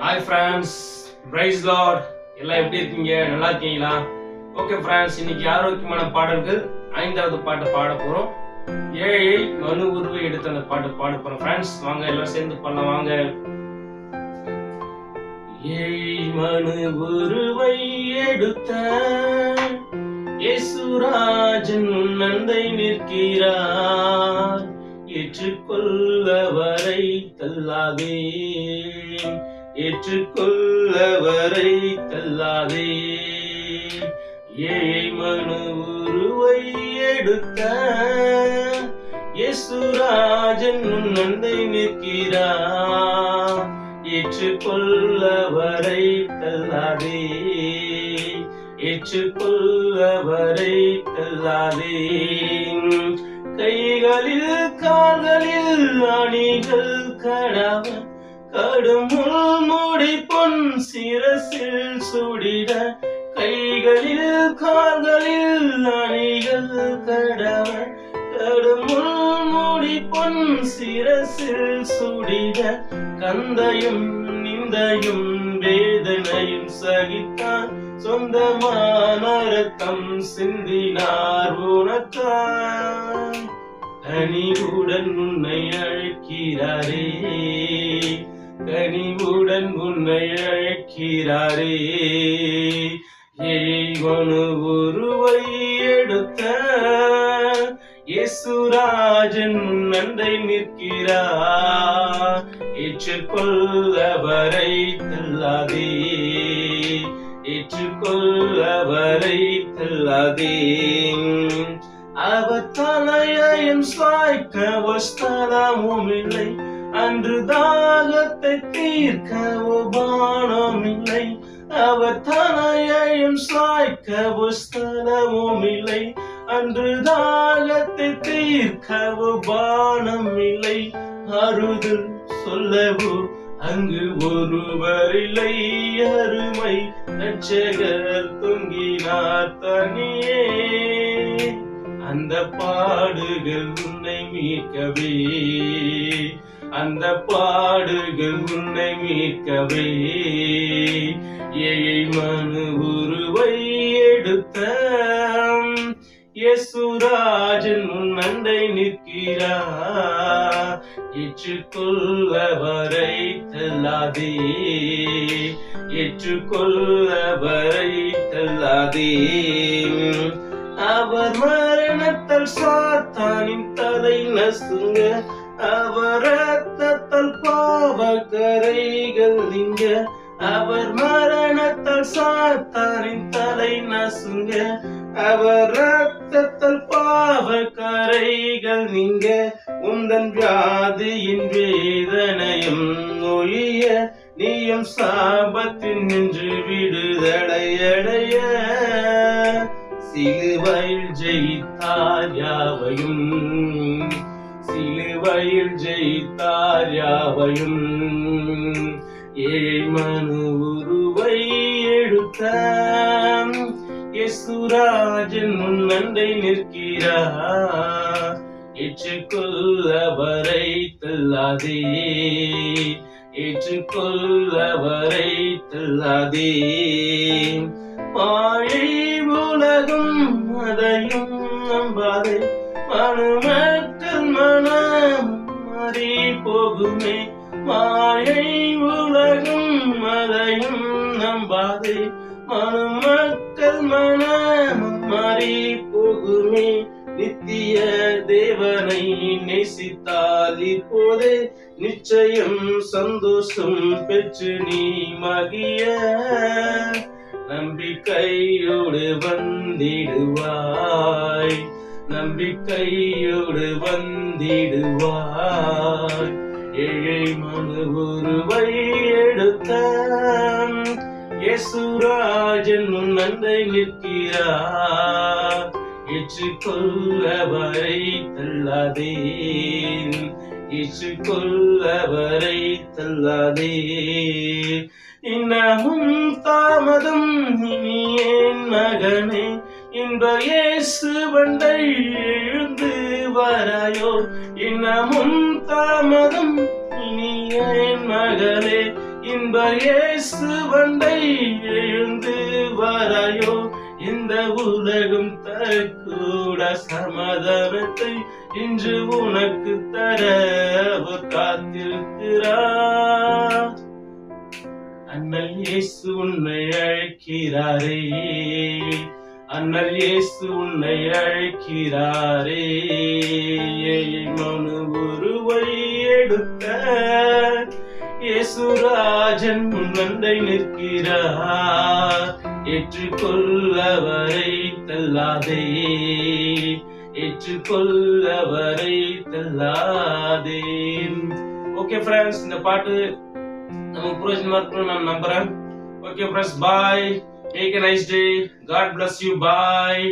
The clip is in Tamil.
Hi friends, price Lord. எல்லாம் எப்படி இருக்கீங்க? நல்லா இருக்கீங்களா? ஓகே ஃப்ரெண்ட்ஸ், இன்னைக்கு ஆரோக்கியமான பாடல்கள் 5வது பாட்டு பாட போறோம். ஏழை மனு உருவை எடுத்து அந்த பாட்டு பாட போறோம். ஃப்ரெண்ட்ஸ், வாங்க எல்லாம் சேர்ந்து பண்ணலாம். வாங்க. ஏழை மனு உருவை எடுத்த இயேசுராஜன் நந்தை நிற்கிறார், ஏற்றுக்கொள்ளவரை தள்ளாதே, ஏற்றுக்கொள்ளவரை தள்ளாதே. ஏழை மனு உருவை எடுத்த இயேசுராஜன் நந்தை நிற்கிறார், ஏற்றுக்கொள்ளவரை தள்ளாதே, ஏற்றுக்கொள்ளவரை தள்ளாதே. கைகளில் கால்களில் அணிகள் கடாவ, கடும் முள்முடி பொன் சிரசில் சுடிட, கைகளில் கால்களில் அணிகள் கடாவ, கடும் முள்முடி பொன் சிரசில் சுடிட, கந்தையும் நிந்தையும் வேதனையும் சகித்தான், சொந்தமான ரத்தம் சிந்தினார் உனக்காய். கனிவுடன் உன்னை அழைக்கிறாரே, கனிவுடன் உன்னை அழைக்கிறாரே. ஏழை மனு உருவை எடுத்த இயேசுராஜன் நந்தை நிற்கிறார், ஏற்றுக்கொள்ளவரை தள்ளாதே, ஏற்றுக்கொள்ளவரை தள்ளாதே. அவர் தலையையும் சாய்க்கவோ ஸ்தலமும் இல்லை, அன்று தாகத்தை தீர்க்கவோ பானம் இல்லை. அவர் தலையையும் சாய்க்கவோ ஸ்தலமும் இல்லை, அன்று தாகத்தை தீர்க்கவோ பானம் இல்லை. அறுதல் சொல்லவோ அங்கு ஒருவர் இல்லை, அருமை ரட்சகர் தொங்கினார் தனியே. அந்த பாடுகள் உன்னை மீட்கவே, அந்த பாடுகள் உன்னை மீட்கவே. ஏழை மனு உருவை எடுத்த இயேசுராஜன் உன் நந்தை நிற்கிறார், ஏற்றுக்கொள்ளவரை தள்ளாதே, ஏற்றுக்கொள்ளவரை தள்ளாதே. அவர் மரணத்தால் சாத்தானின் தலை நசுங்க, அவர் ரத்தத்தால் பாவ கரைகள் நீங்க. அவர் மரணத்தால் சாத்தானின் தலை நசுங்க, அவர் ரத்தத்தால் பாவ கரைகள் நீங்க. உந்தன் வியாதியின் வேதனையும் ஒழிய, நீயும் சாபத்தின் நின்று விடுதலையடைய. சிலுவையில் ஜெயித்தார் யாவையும், சிலுவையில் ஜெயித்தார் யாவையும். ஏழை மனு உருவை எடுத்த இயேசுராஜன் உன் நந்தை நிற்கிறார், ஏற்றுக்கொள்ளவரை தள்ளாதே, ஏற்றுக்கொள்ளவரை தள்ளாதே. மாயை உலகம் அதையும் நம்பாதே, மனுமக்கள் மனம் மாறி போகுமே. மாயை உலகம் அதையும் நம்பாதே, மனுமக்கள் மனம் மாறி போகுமே. நித்திய தேவனை நேசித்தால் இப்போதே நிச்சயம் சந்தோஷம் பெற்று நீ மகிழ. நம்பிக்கையோடு வந்திடுவாய், நம்பிக்கையோடு வந்திடுவாய். ஏழை மனு உருவை எடுத்த இயேசுராஜன் உன் நந்தை நிற்கிறார், ஏற்றுக்கொள்ளவரை தள்ளாதே, ஏற்றுக்கொள்ளவரை தள்ளாதே. இன்னமும் தாமதம் இனி என் மகனே, இன்ப இயேசு வண்டை எழுந்து வராயோ. இன்னமும் தாமதம் இனி என் மகளே, நண்பர் இயேசு வண்டை எழுந்து வராயோ, இந்த உலகம் தரக்கூட சமாதானத்தை இன்று உனக்கு தர அவர் காத்திருக்கிறார். அண்ணல் இயேசு உன்னை அழைக்கிறாரே, அண்ணல் இயேசு உன்னை அழைக்கிறாரே. மனு உருவை எடுத்த இயேசுராஜன் முன்னண்டை நிற்கிறார். ஏற்றுக்கொள்ளவரை தள்ளாதே, ஏற்றுக்கொள்ளவரை தள்ளாதே. ஓகே ஃப்ரெண்ட்ஸ், இந்த பாட்டு நமக்கு பிரயோஜனமா இருக்கும்னு நான் நம்புறேன். Okay friends, bye. Make a nice day. God bless you. Bye.